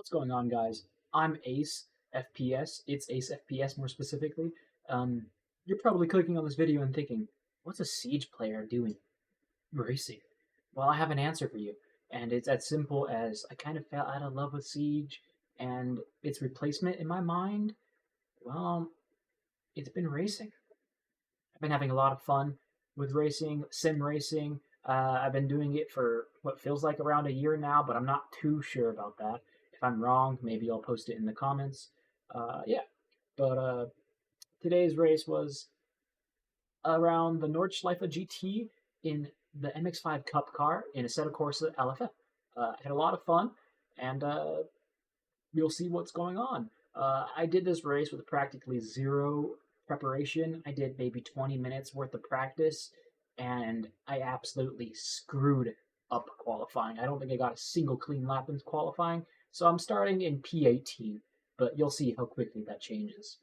What's going on, guys? I'm Ace FPS. It's Ace FPS more specifically. Um, you're probably clicking on this video and thinking, what's a Siege player doing racing? Well, I have an answer for you, and it's as simple as I kind of fell out of love with Siege, and its replacement in my mind, well, it's been racing. I've been having a lot of fun with racing, sim racing. I've been doing it for what feels like around a year now, but I'm not too sure about that. If I'm wrong, maybe I'll post it in the comments. Yeah, but today's race was around the Nordschleife GT in the MX-5 Cup car in Assetto Corsa LFM. I had a lot of fun, and we'll see what's going on. I did this race with practically zero preparation. I did maybe 20 minutes worth of practice, and I absolutely screwed up qualifying. I don't think I got a single clean lap in qualifying, so I'm starting in P18, but you'll see how quickly that changes.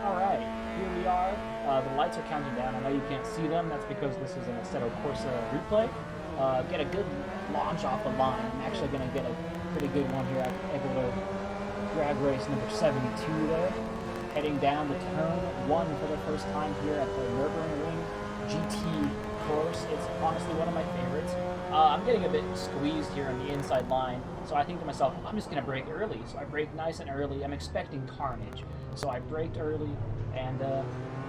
Alright, here we are. The lights are counting down. I know you can't see them. That's because this is an Assetto Corsa replay. Get a good launch off the line. I'm actually going to get a pretty good one here. I'm able to drag race number 72 there. Heading down to turn 1 for the first time here at the Nürburgring GT course. It's honestly one of my favorites. I'm getting a bit squeezed here on the inside line, so I think to myself, I'm just going to brake early. So I brake nice and early. I'm expecting carnage, so I braked early and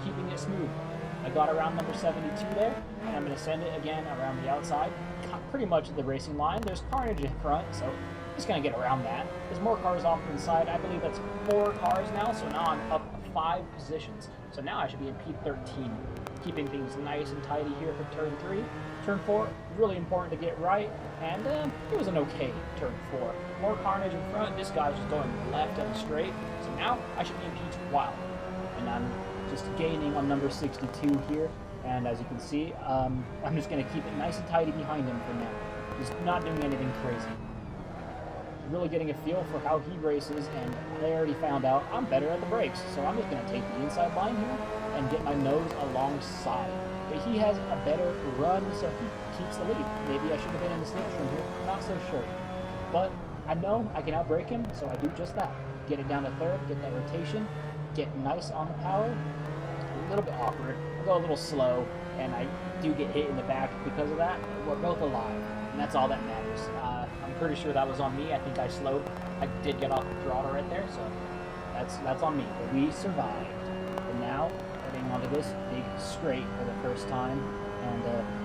keeping it smooth. I got around number 72 there, and I'm going to send it again around the outside, pretty much at the racing line. There's carnage in front, so I'm just going to get around that. There's more cars off to the side. I believe that's 4 cars now, so now I'm up 5 positions. So now I should be in P13, keeping things nice and tidy here for turn 3. Turn 4, really important to get right, and it was an okay turn 4. More carnage in front. This guy's just going left and straight, so now I should be in P12, and I'm just gaining on number 62 here, and as you can see, I'm just going to keep it nice and tidy behind him for now. Just not doing anything crazy. Really getting a feel for how he races, and I already found out I'm better at the brakes, so I'm just going to take the inside line here and get my nose alongside. But he has a better run, so he keeps the lead. Maybe I should have been in the slipstream here, not so sure. But I know I can outbrake him, so I do just that. Get it down to third, get that rotation, get nice on the power. A little bit awkward, I go a little slow, and I do get hit in the back because of that. We're both alive, and that's all that matters. I'm pretty sure that was on me. I think I slowed. I did get off the throttle right there, so that's on me. But we survived. And now, heading onto this big straight for the first time, and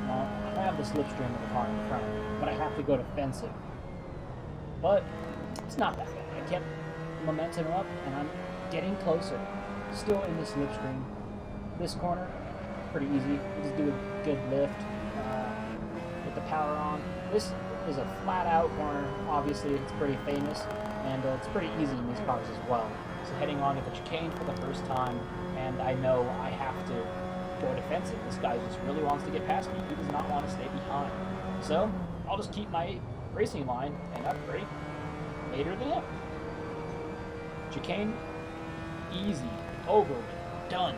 well, I have the slipstream of the car in front of me, but I have to go defensive. But it's not that bad. I kept momentum up, and I'm getting closer. Still in the slipstream. This corner, pretty easy. You just do a good lift, get the power on. This is a flat-out corner. Obviously, it's pretty famous, and it's pretty easy in these cars as well. So heading on to the chicane for the first time, and I know I have to go defensive. This guy just really wants to get past me. He does not want to stay behind. So I'll just keep my racing line and upgrade later than him. Chicane, easy, over, done.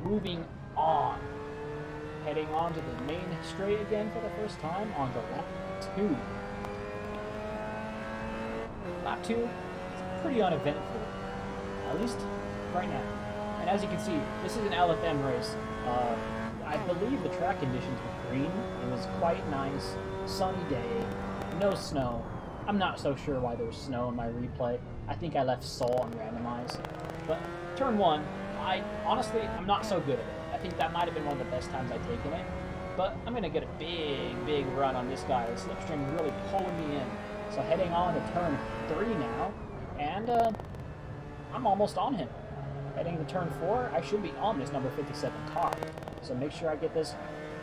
Moving on. Heading on to the main straight again for the first time on the lap 2. Lap 2 is pretty uneventful, at least right now. And as you can see, this is an LFM race. I believe the track conditions were green. It was quite nice, sunny day, no snow. I'm not so sure why there was snow in my replay. I think I left Sol on randomize. But turn 1, I'm not so good at it. I think that might have been one of the best times I've taken it. But I'm going to get a big run on this guy. The slipstream really pulling me in. So heading on to turn 3 now, and I'm almost on him. Heading to turn 4, I should be on this number 57 car. So make sure I get this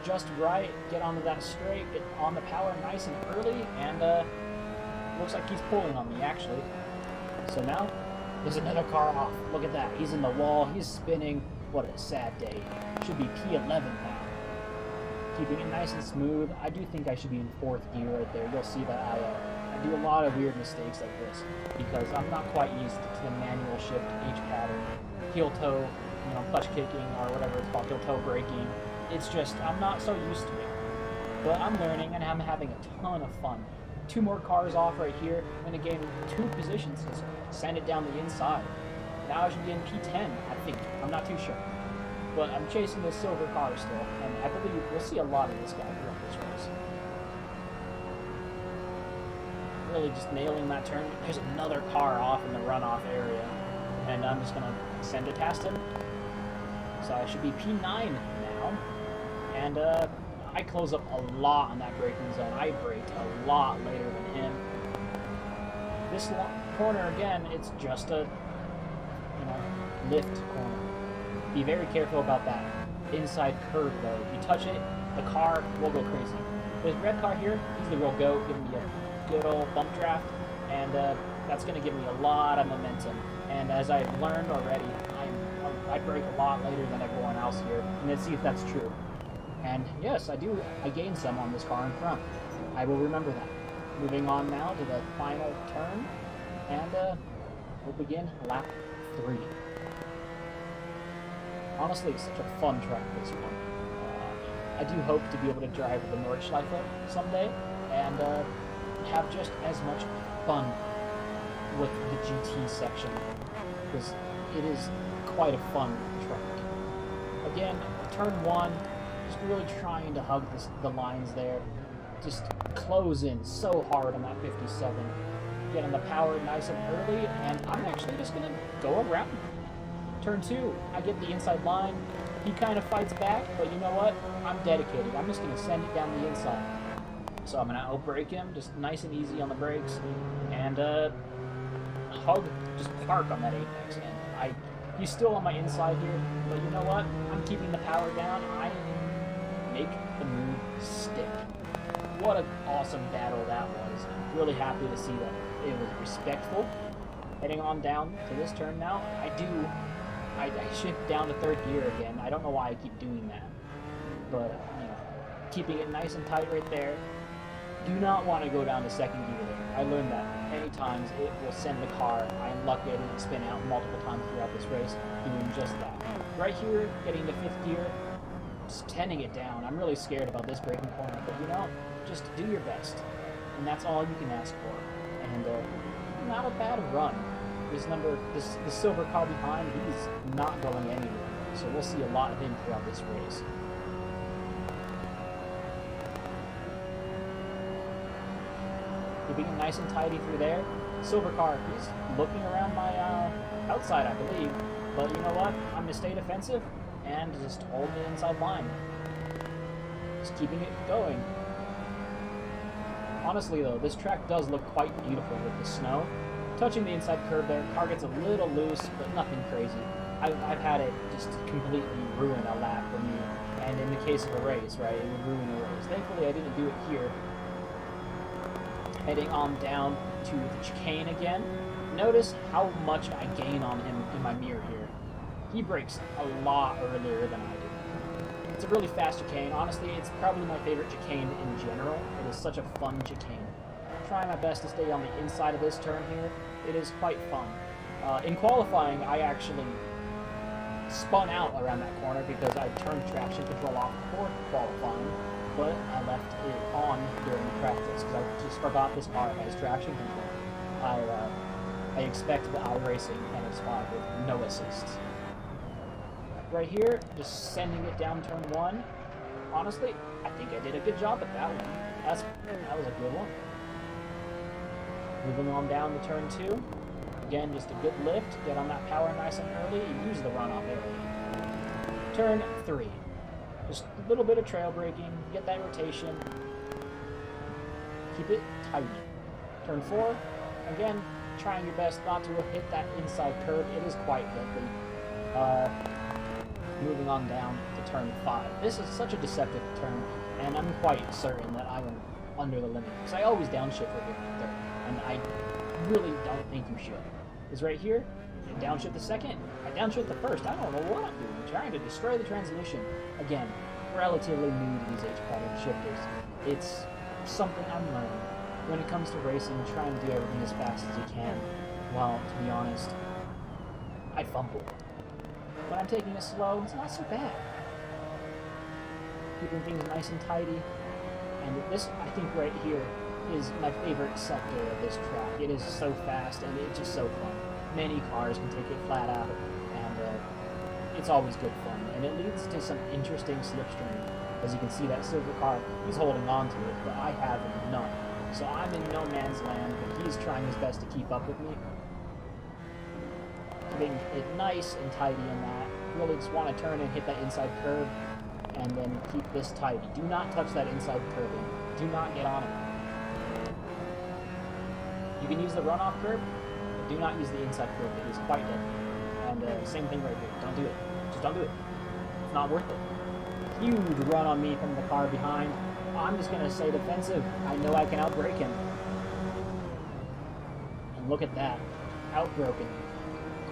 just right, get onto that straight, get on the power nice and early, and looks like he's pulling on me actually. So now, there's another car off. Look at that. He's in the wall. He's spinning. What a sad day. Should be P11 now. Keeping it nice and smooth. I do think I should be in 4th gear right there. You'll see that I do a lot of weird mistakes like this because I'm not quite used to the manual shift H pattern, heel toe, clutch kicking or whatever it's called, heel toe braking. It's just, I'm not so used to it. But I'm learning and I'm having a ton of fun. 2 more cars off right here. I'm going to gain 2 positions to send it down the inside. Now I should be in P10, I think. I'm not too sure. But I'm chasing this silver car still, and I believe we'll see a lot of this guy throughout this race. Really just nailing that turn. There's another car off in the runoff area, and I'm just going to send it past him. So I should be P9 now, and I close up a lot on that braking zone. I braked a lot later than him. This corner, again, it's just a, lift corner. Be very careful about that inside curve, though. If you touch it, the car will go crazy. This red car here, he's the real GOAT, giving me a good old bump draft, and that's going to give me a lot of momentum. And as I've learned already, I brake a lot later than everyone else here, and let's see if that's true. And yes, I gained some on this car in front. I will remember that. Moving on now to the final turn, and we'll begin lap 3. Honestly, it's such a fun track, this one. I do hope to be able to drive the Nordschleife someday, and have just as much fun with the GT section, because it is quite a fun track. Again, turn 1, just really trying to hug the lines there. Just close in so hard on that 57. Getting the power nice and early, and I'm actually just going to go around. Turn 2, I get the inside line. He kind of fights back, but you know what? I'm dedicated. I'm just going to send it down the inside. So I'm going to out-brake him, just nice and easy on the brakes, and just park on that apex. And he's still on my inside here, but you know what? I'm keeping the power down. I make the move stick. What an awesome battle that was. I'm really happy to see that it was respectful. Heading on down to this turn now, I shift down to 3rd gear again. I don't know why I keep doing that, but keeping it nice and tight right there. Do not want to go down to 2nd gear there. I learned that many times. It will send the car. I am lucky I didn't spin out multiple times throughout this race doing just that. Right here, getting to 5th gear, just tending it down. I'm really scared about this braking corner, but just do your best, and that's all you can ask for. And not a bad run. The silver car behind, he's not going anywhere, so we'll see a lot of him throughout this race. Keeping it nice and tidy through there. Silver car, he's looking around my outside, I believe, but you know what? I'm going to stay defensive and just hold the inside line. Just keeping it going. Honestly though, this track does look quite beautiful with the snow. Touching the inside curve there, car gets a little loose, but nothing crazy. I've had it just completely ruin a lap for me, and in the case of a race, right, it would ruin a race. Thankfully I didn't do it here. Heading on down to the chicane again. Notice how much I gain on him in my mirror here. He brakes a lot earlier than I do. It's a really fast chicane. Honestly, it's probably my favorite chicane in general. It is such a fun chicane. I'm trying my best to stay on the inside of this turn here. It is quite fun. In qualifying, I actually spun out around that corner because I turned traction control off before qualifying, but I left it on during practice because I just forgot this car has traction control. I expect the iRacing NX5 with no assists. Right here, just sending it down turn 1. Honestly, I think I did a good job at that one. That was a good one. Moving on down to turn 2. Again, just a good lift. Get on that power nice and early. Use the runoff area. Turn 3. Just a little bit of trail braking. Get that rotation. Keep it tight. Turn 4. Again, trying your best not to hit that inside curve. It is quite deadly. Moving on down to turn 5. This is such a deceptive turn, and I'm quite certain that I am under the limit, because I always downshift for the third, and I really don't think you should. Because right here, I downshift the second, I downshift the first. I don't know what I'm doing. I'm trying to destroy the transmission. Again, relatively new to these H-pattern shifters. It's something I'm learning. When it comes to racing, try and do everything as fast as you can. Well, to be honest, I fumble. When I'm taking it slow, it's not so bad. Keeping things nice and tidy. And this, I think right here, is my favorite sector of this track. It is so fast and it's just so fun. Many cars can take it flat out, and it's always good fun. And it leads to some interesting slipstream. As you can see, that silver car, he's holding on to it, but I have none. So I'm in no man's land, but he's trying his best to keep up with me. Keeping it nice and tidy in that. Really just want to turn and hit that inside curve, and then keep this tidy. Do not touch that inside curving. Do not get on it. You can use the runoff curve, but do not use the inside curve. It is quite deadly. And same thing right here. Don't do it. Just don't do it. It's not worth it. Huge run on me from the car behind. I'm just going to stay defensive. I know I can outbrake him. And look at that. Outbroken.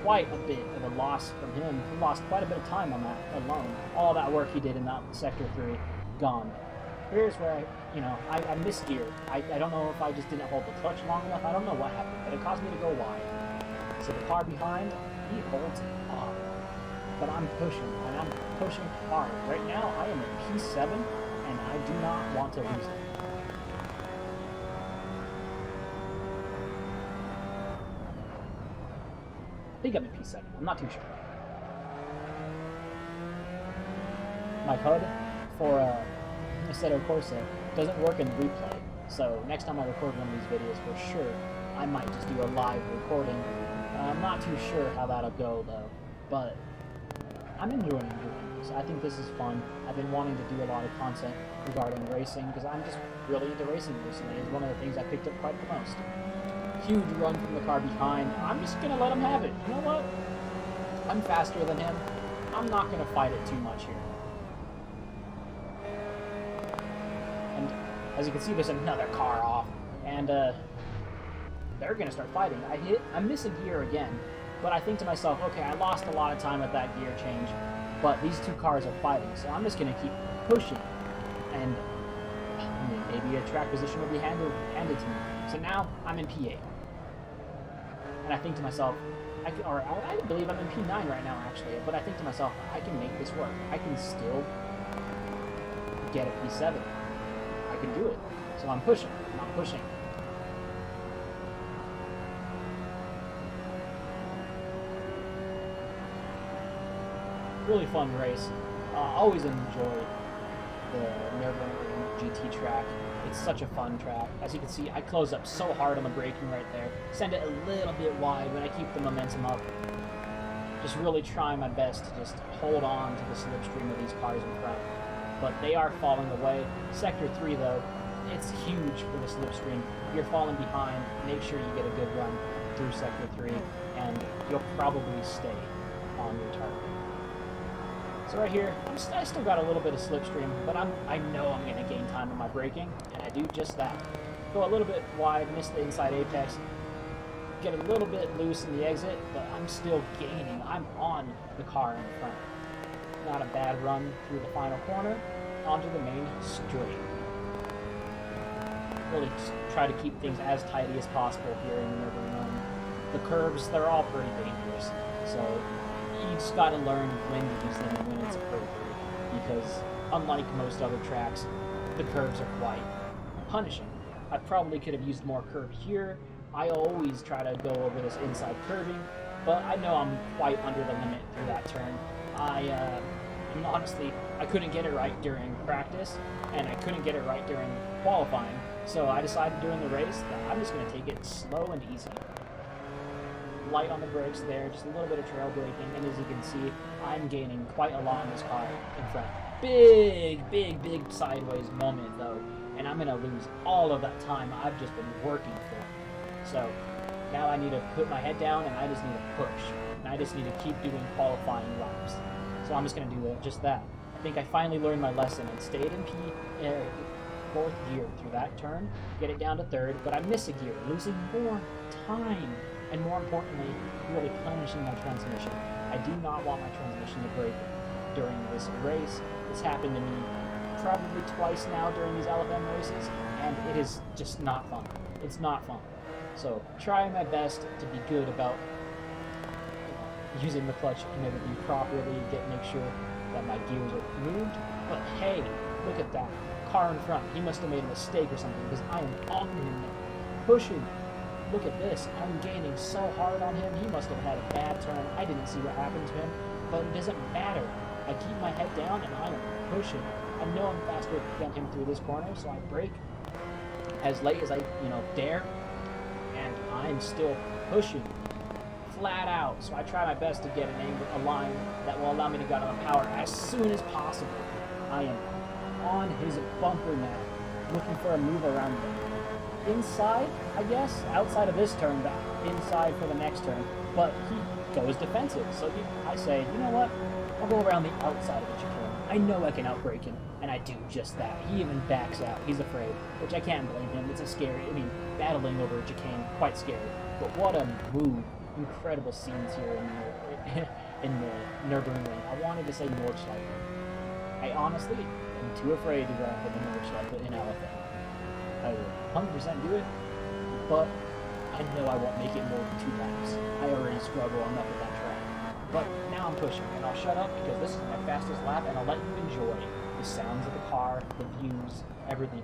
Quite a bit of a loss from him. He lost quite a bit of time on that alone. All that work he did in that Sector 3, gone. Here's where I misgeared. I don't know if I just didn't hold the clutch long enough. I don't know what happened, but it caused me to go wide. So the car behind, he holds it up. But I'm pushing, and I'm pushing hard. Right now, I am at P7, and I do not want to lose it. I think I'm at P7. I'm not too sure. My HUD for Assetto Corsa doesn't work in the replay. So next time I record one of these videos, for sure, I might just do a live recording. I'm not too sure how that'll go, though. But I'm enjoying doing this. I think this is fun. I've been wanting to do a lot of content regarding racing because I'm just really into racing recently. It's one of the things I picked up quite the most. Huge run from the car behind. I'm just going to let him have it. You know what? I'm faster than him. I'm not going to fight it too much here. And as you can see, there's another car off. And they're going to start fighting. I'm missing gear again. But I think to myself, okay, I lost a lot of time with that gear change, but these two cars are fighting, so I'm just going to keep pushing, and maybe a track position will be handed to me. So now I'm in P8, and I think to myself, I believe I'm in P9 right now, actually, but I think to myself, I can make this work. I can still get a P7. I can do it. So I'm pushing. I'm pushing. Really fun race. Always enjoy the Nürburgring GT track. It's such a fun track. As you can see, I close up so hard on the braking right there. Send it a little bit wide when I keep the momentum up. Just really trying my best to just hold on to the slipstream of these cars in front. But they are falling away. Sector 3, though, it's huge for the slipstream. You're falling behind. Make sure you get a good run through Sector 3, and you'll probably stay on your target. So right here, I still got a little bit of slipstream, but I know I'm going to gain time on my braking, and I do just that. Go a little bit wide, miss the inside apex, get a little bit loose in the exit, but I'm still gaining. I'm on the car in front. Not a bad run through the final corner, onto the main straight. Really just try to keep things as tidy as possible here in the Nürburgring. The curves, they're all pretty dangerous, so you just got to learn when to use them and when it's appropriate, because unlike most other tracks, the curves are quite punishing. I probably could have used more curve here. I always try to go over this inside curving, but I know I'm quite under the limit through that turn. Honestly, I couldn't get it right during practice, and I couldn't get it right during qualifying, so I decided during the race that I'm just going to take it slow and easy. Light on the brakes there, just a little bit of trail braking, and as you can see, I'm gaining quite a lot in this car in front. Big sideways moment though, and I'm going to lose all of that time I've just been working for. So now I need to put my head down, and I just need to push, and I just need to keep doing qualifying laps. So I'm just going to do just that. I think I finally learned my lesson and stayed in fourth gear through that turn, get it down to third, but I miss a gear, losing more time. And more importantly, really punishing my transmission. I do not want my transmission to break during this race. This happened to me probably twice now during these LFM races, and it is just not fun. It's not fun. So trying my best to be good about using the clutch inevitably properly, make sure that my gears are moved. But hey, look at that. car in front, he must have made a mistake or something, because I am on him, pushing. Look at this, I'm gaining so hard on him, he must have had a bad turn. I didn't see what happened to him, but it doesn't matter. I keep my head down and I am pushing. I know I'm faster than him through this corner, so I brake as late as I, dare, and I'm still pushing flat out. So I try my best to get a line that will allow me to get on the power as soon as possible. I am on his bumper now, looking for a move around him. Inside, I guess, outside of this turn, but inside for the next turn. But he goes defensive, so I say, you know what? I'll go around the outside of the chicane. I know I can outbrake him, and I do just that. He even backs out. He's afraid, which I can't blame him. It's battling over a chicane, quite scary. But what a move. Incredible scenes here in the Nürburgring. I wanted to say Nordschleife. I honestly am too afraid to go for the Nordschleife in LFM. I will 100% do it, but I know I won't make it more than 2 laps. I already struggle enough with that track. But now I'm pushing, and I'll shut up because this is my fastest lap, and I'll let you enjoy the sounds of the car, the views, everything.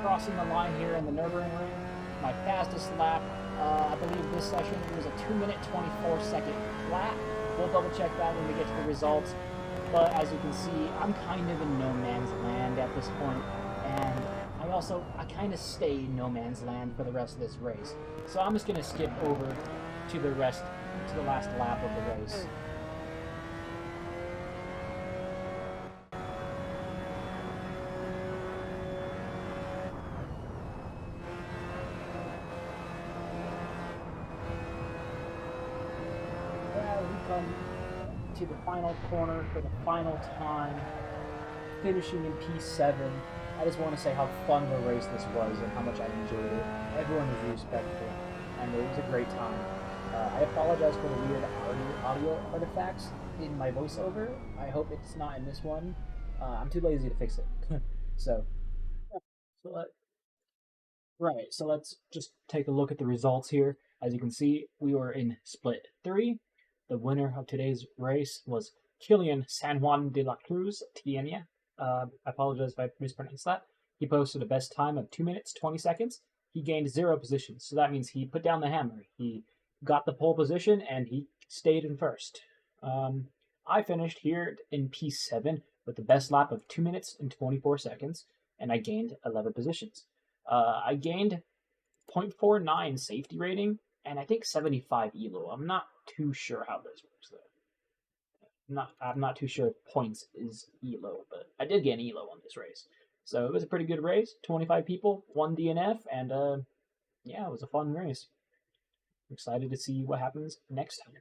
Crossing the line here in the Nürburgring, my fastest lap. I believe this session was a 2-minute 24-second lap. We'll double check that when we get to the results. But as you can see, I'm kind of in no man's land at this point, and I kind of stay in no man's land for the rest of this race. So I'm just gonna skip over to the last lap of the race. To the final corner for the final time, finishing in P7. I just want to say how fun the race this was and how much I enjoyed it. Everyone was respectful, and it was a great time. I apologize for the weird audio artifacts in my voiceover. I hope it's not in this one. I'm too lazy to fix it. so let's just take a look at the results here. As you can see, we were in split 3. The winner of today's race was Kilian San Juan de la Cruz Tiena. I apologize if I mispronounced that. He posted a best time of 2 minutes, 20 seconds. He gained 0 positions, so that means he put down the hammer. He got the pole position, and he stayed in first. I finished here in P7 with the best lap of 2 minutes and 24 seconds, and I gained 11 positions. I gained 0.49 safety rating, and I think 75 elo. I'm not too sure how this works though. I'm not too sure if points is elo, but I did get an elo on this race, so it was a pretty good race. 25 people, 1 DNF, and yeah, it was a fun race. I'm excited to see what happens next time.